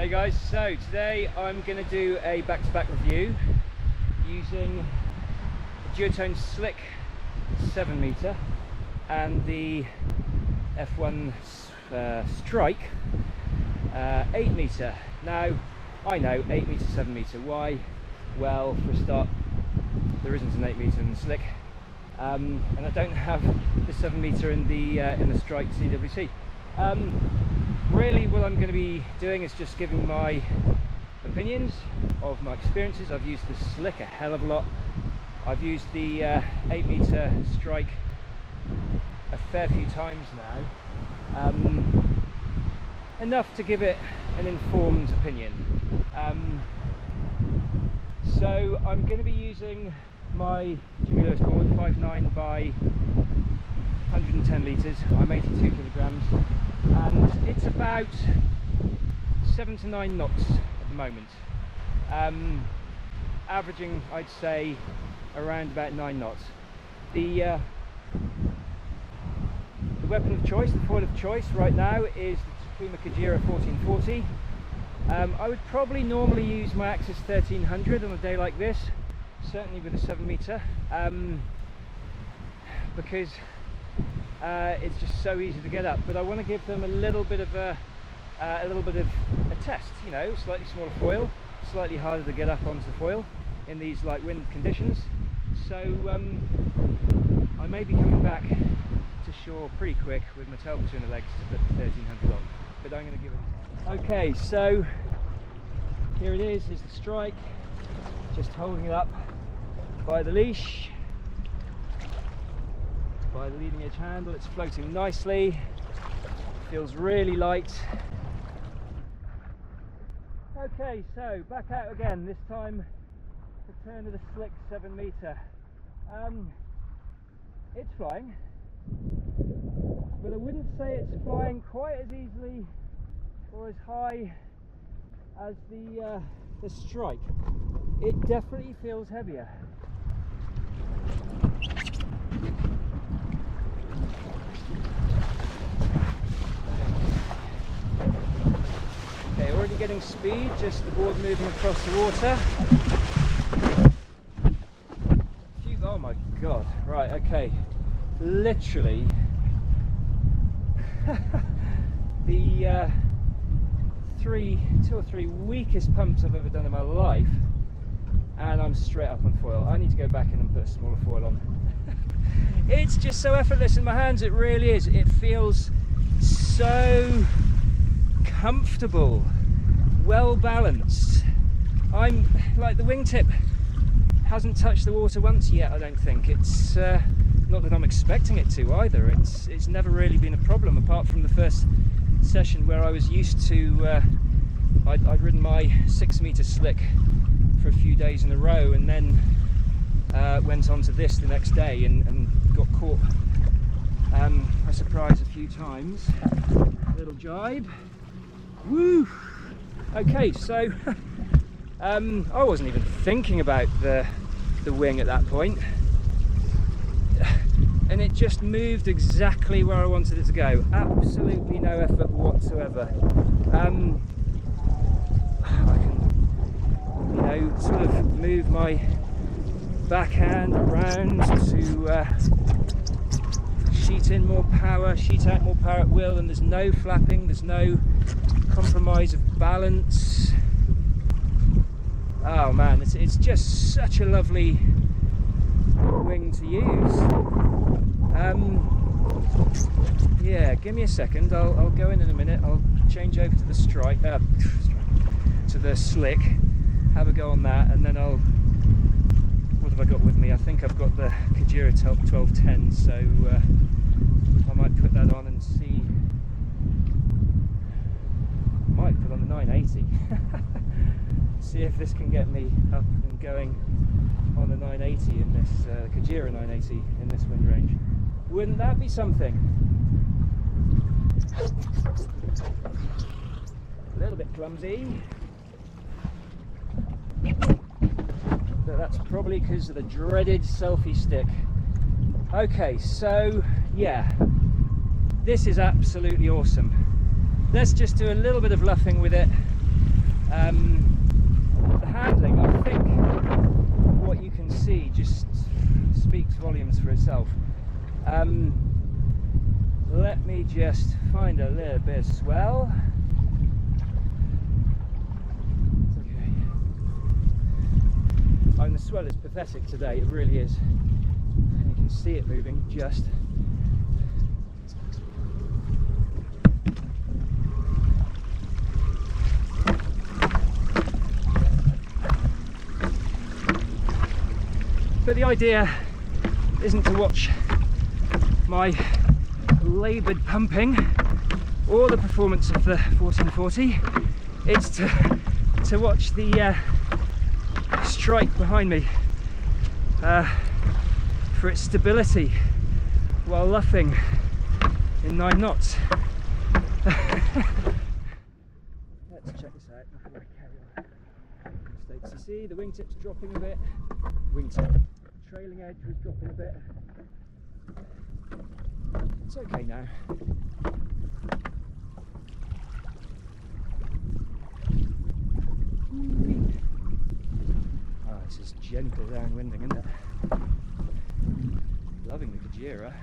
Hey guys, so today I'm going to do a back-to-back review using a duotone slick 7 meter and the F1 Strike 8 meter. Now I know 8 meter, 7 meter. Why? Well, for a start, there isn't an 8 meter in the slick, and I don't have the 7 meter in the Strike CWC. Really what I'm going to be doing is just giving my opinions of my experiences. I've used the slick a hell of a lot. I've used the 8 meter Strike a fair few times now, enough to give it an informed opinion. So I'm going to be using my Gybe board, 5.9 by 110 litres. I'm 82 kilograms. And it's about 7 to 9 knots at the moment, averaging, I'd say, around about 9 knots. The weapon of choice, the foil of choice right now is the Kujira 1440. I would probably normally use my Axis 1300 on a day like this, certainly with a 7 meter, because it's just so easy to get up. But I want to give them a little bit of a test. You know, slightly smaller foil, slightly harder to get up onto the foil in these light wind conditions. So I may be coming back to shore pretty quick with my tail between the legs to put the 1300 on. But I'm going to give it. Okay, so here it is the Strike. Just holding it up by the leash. By the leading edge handle. It's floating nicely, feels really light. Okay, so back out again, this time return to the slick 7 meter. It's flying, but I wouldn't say it's flying quite as easily or as high as the Strike. It definitely feels heavier. Okay, already getting speed, just the board moving across the water. Oh my god, right, okay. Literally the two or three weakest pumps I've ever done in my life, and I'm straight up on foil. I need to go back in and put a smaller foil on. It's just so effortless in my hands, it really is. It feels so comfortable, well balanced. I'm like, the wingtip hasn't touched the water once yet, I don't think. It's not that I'm expecting it to either. It's never really been a problem, apart from the first session where I was used to I'd ridden my 6 meter slick for a few days in a row, and then went on to this the next day and got caught by surprise a few times. Little gybe. Woo! Okay, so I wasn't even thinking about the wing at that point, and it just moved exactly where I wanted it to go. Absolutely no effort whatsoever. I can, you know, sort of move my backhand around to sheet in more power, sheet out more power at will, and there's no flapping, there's no compromise of balance. Oh man, it's just such a lovely wing to use. Yeah, give me a second, I'll go in a minute, I'll change over to the Strike, to the slick, have a go on that, and then what have I got with me? I think I've got the Kujira 1210, so I might put that on and see. Might put on the 980. See if this can get me up and going on the 980 in this Kujira 980 in this wind range. Wouldn't that be something? A little bit clumsy, but that's probably because of the dreaded selfie stick. Okay, so yeah, this is absolutely awesome. Let's just do a little bit of luffing with it The handling, I think what you can see just speaks volumes for itself. Let me just find a little bit of swell. Okay. Oh, and the swell is pathetic today, it really is. And you can see it moving just. But the idea isn't to watch my laboured pumping or the performance of the 1440. It's to watch the strike behind me for its stability while luffing in 9 knots. Let's check this out before I carry on. Mistakes. You see the wingtips dropping a bit. Wingtip trailing edge was dropping a bit. It's okay now. Oh, this is gentle downwinding, isn't it? Loving the Kujira.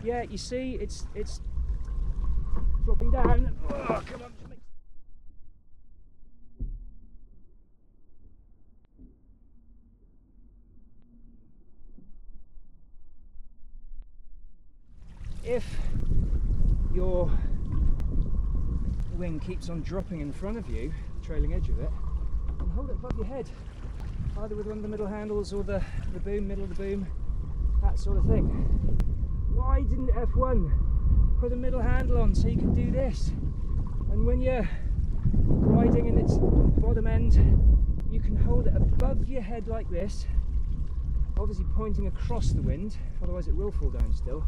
Yeah, you see, it's dropping down. Oh, come on. If your wing keeps on dropping in front of you, the trailing edge of it, then hold it above your head, either with one of the middle handles or the boom, middle of the boom, that sort of thing. Why didn't F1 put a middle handle on so you could do this? And when you're riding in its bottom end, you can hold it above your head like this, obviously pointing across the wind, otherwise it will fall down still.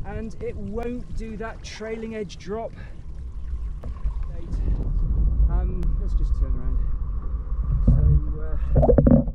And it won't do that trailing edge drop. Let's just turn around. So